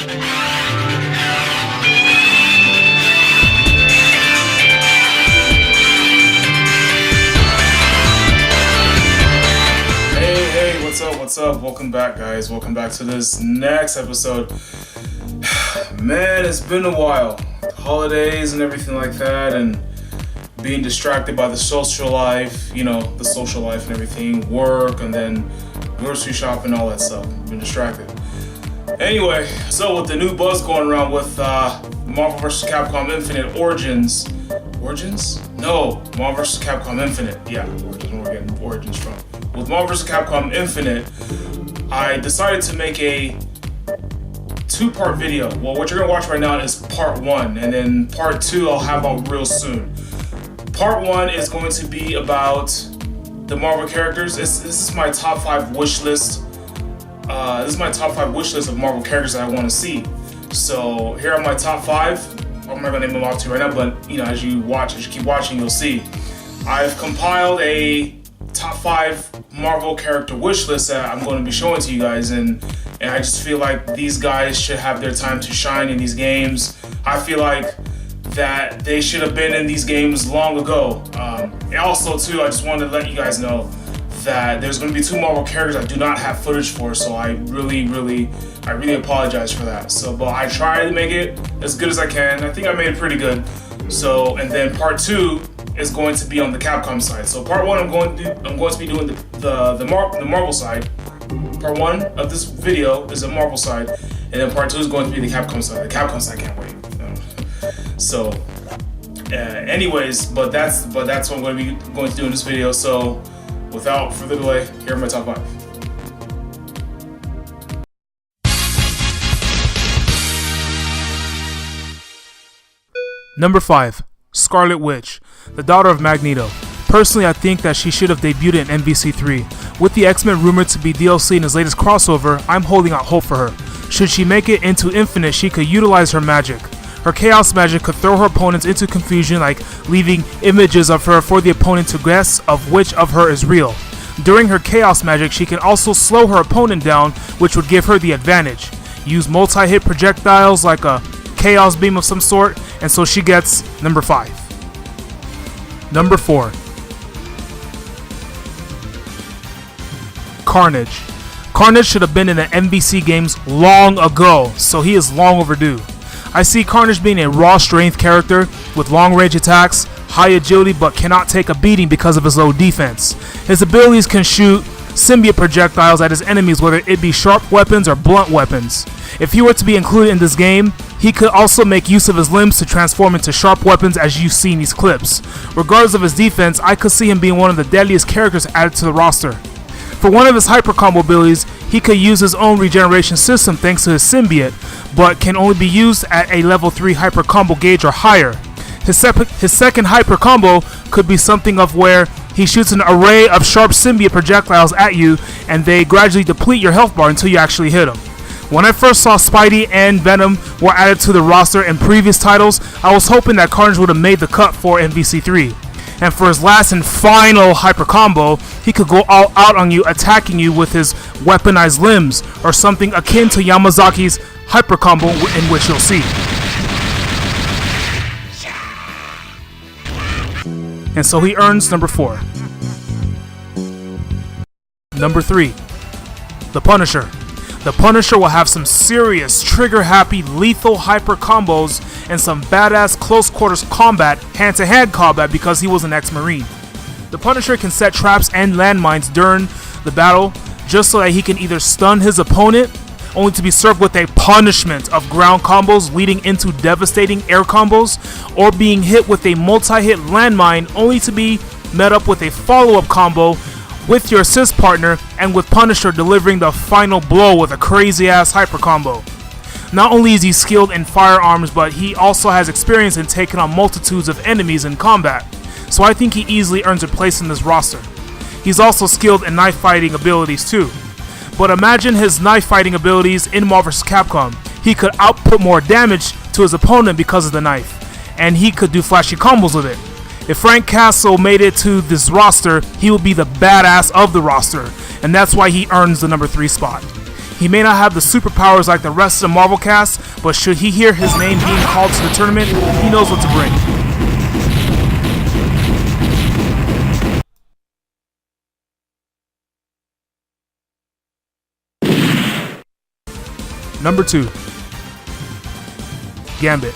What's up? Welcome back, guys. Welcome back to this next episode. Man, it's been a while. Holidays and everything like that, and being distracted by the social life, the social life and everything, work, and then grocery shop and all that stuff. Been distracted. Anyway, so with the new buzz going around with Marvel vs. Capcom Infinite Origins? No, Marvel vs. Capcom Infinite. Yeah, Origins, where we're getting Origins from. With Marvel vs. Capcom Infinite, I decided to make a two-part video. Well, what you're going to watch right now is part one, and then part two I'll have out real soon. Part one is going to be about the Marvel characters. This is my top 5 wish list. This is my top 5 wish list of Marvel characters that I want to see. So here are my top 5. I'm not going to name them off to you right now, but as you keep watching, you'll see. I've compiled a top 5 Marvel character wish list that I'm going to be showing to you guys, and I just feel like these guys should have their time to shine in these games. I feel like that they should have been in these games long ago. And also too, I just wanted to let you guys know that there's going to be 2 Marvel characters I do not have footage for, so I really apologize for that. So, but I tried to make it as good as I can. I think I made it pretty good. So, and then part 2 is going to be on the Capcom side. So part 1, I'm going to be doing the Marvel side. Part 1 of this video is the Marvel side, and then part 2 is going to be the Capcom side. The Capcom side can't wait. So, anyways, but that's what I'm going to do in this video. So, without further delay, here are my top 5. Number 5. Scarlet Witch, the daughter of Magneto. Personally, I think that she should have debuted in MVC3. With the X-Men rumored to be DLC in his latest crossover, I'm holding out hope for her. Should she make it into Infinite, she could utilize her magic. Her Chaos magic could throw her opponents into confusion, like leaving images of her for the opponent to guess of which of her is real. During her Chaos magic, she can also slow her opponent down, which would give her the advantage. Use multi-hit projectiles like a Chaos beam of some sort, and so she gets number 5. Number 4. Carnage. Carnage should have been in the MVC games long ago, so he is long overdue. I see Carnage being a raw strength character with long range attacks, high agility, but cannot take a beating because of his low defense. His abilities can shoot symbiote projectiles at his enemies, whether it be sharp weapons or blunt weapons. If he were to be included in this game, he could also make use of his limbs to transform into sharp weapons, as you see in these clips. Regardless of his defense, I could see him being one of the deadliest characters added to the roster. For one of his hyper combo abilities, he could use his own regeneration system thanks to his symbiote, but can only be used at a level 3 hyper combo gauge or higher. His second hyper combo could be something of where he shoots an array of sharp symbiote projectiles at you, and they gradually deplete your health bar until you actually hit him. When I first saw Spidey and Venom were added to the roster in previous titles, I was hoping that Carnage would have made the cut for MVC3. And for his last and final hyper combo, he could go all out on you, attacking you with his weaponized limbs, or something akin to Yamazaki's hyper combo, in which you'll see. And so he earns number 4. Number 3. The Punisher. The Punisher will have some serious, trigger-happy, lethal hyper combos and some badass close-quarters combat, hand-to-hand combat, because he was an ex-Marine. The Punisher can set traps and landmines during the battle, just so that he can either stun his opponent, only to be served with a punishment of ground combos leading into devastating air combos, or being hit with a multi-hit landmine, only to be met up with a follow-up combo with your assist partner, and with Punisher delivering the final blow with a crazy ass hyper combo. Not only is he skilled in firearms, but he also has experience in taking on multitudes of enemies in combat, so I think he easily earns a place in this roster. He's also skilled in knife fighting abilities too. But imagine his knife fighting abilities in Marvel vs. Capcom. He could output more damage to his opponent because of the knife, and he could do flashy combos with it. If Frank Castle made it to this roster, he would be the badass of the roster, and that's why he earns the number 3 spot. He may not have the superpowers like the rest of the Marvel cast, but should he hear his name being called to the tournament, he knows what to bring. Number 2. Gambit.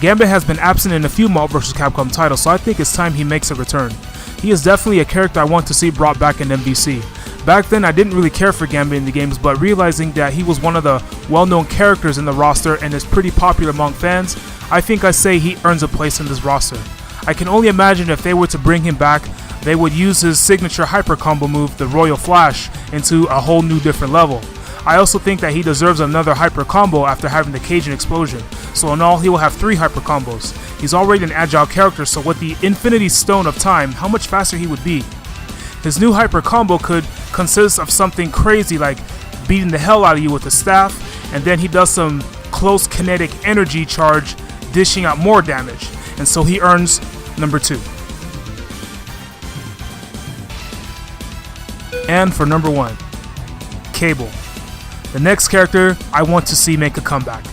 Gambit has been absent in a few Marvel vs. Capcom titles, so I think it's time he makes a return. He is definitely a character I want to see brought back in MVC. Back then, I didn't really care for Gambit in the games, but realizing that he was one of the well-known characters in the roster and is pretty popular among fans, I think I say he earns a place in this roster. I can only imagine if they were to bring him back, they would use his signature hyper combo move, the Royal Flash, into a whole new different level. I also think that he deserves another hyper combo after having the Cajun explosion, so in all he will have 3 hyper combos. He's already an agile character, so with the Infinity Stone of Time, how much faster he would be. His new hyper combo could consist of something crazy like beating the hell out of you with a staff, and then he does some close kinetic energy charge, dishing out more damage, and so he earns number 2. And for number 1, Cable. The next character I want to see make a comeback.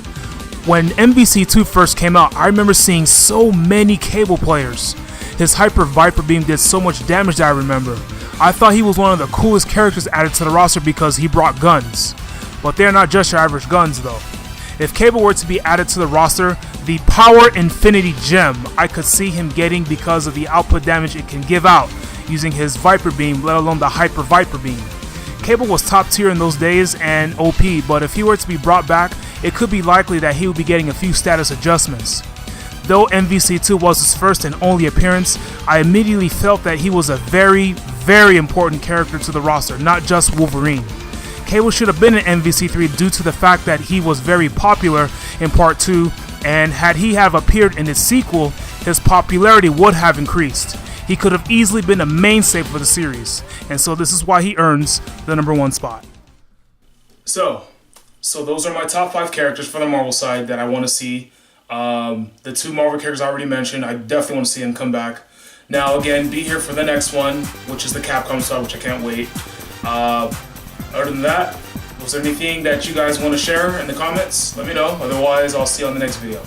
When MVC2 first came out, I remember seeing so many Cable players. His Hyper Viper Beam did so much damage that I remember. I thought he was one of the coolest characters added to the roster because he brought guns. But they're not just your average guns though. If Cable were to be added to the roster, the Power Infinity Gem I could see him getting because of the output damage it can give out using his Viper Beam, let alone the Hyper Viper Beam. Cable was top tier in those days and OP, but if he were to be brought back, it could be likely that he would be getting a few status adjustments. Though MVC2 was his first and only appearance, I immediately felt that he was a very, very important character to the roster, not just Wolverine. Cable should have been in MVC3 due to the fact that he was very popular in Part 2, and had he have appeared in its sequel, his popularity would have increased. He could have easily been a mainstay for the series, and so this is why he earns the number 1 spot. So those are my top 5 characters for the Marvel side that I want to see. The 2 Marvel characters I already mentioned, I definitely want to see them come back. Now again, be here for the next one, which is the Capcom side, which I can't wait. Other than that, was there anything that you guys want to share in the comments? Let me know. Otherwise, I'll see you on the next video.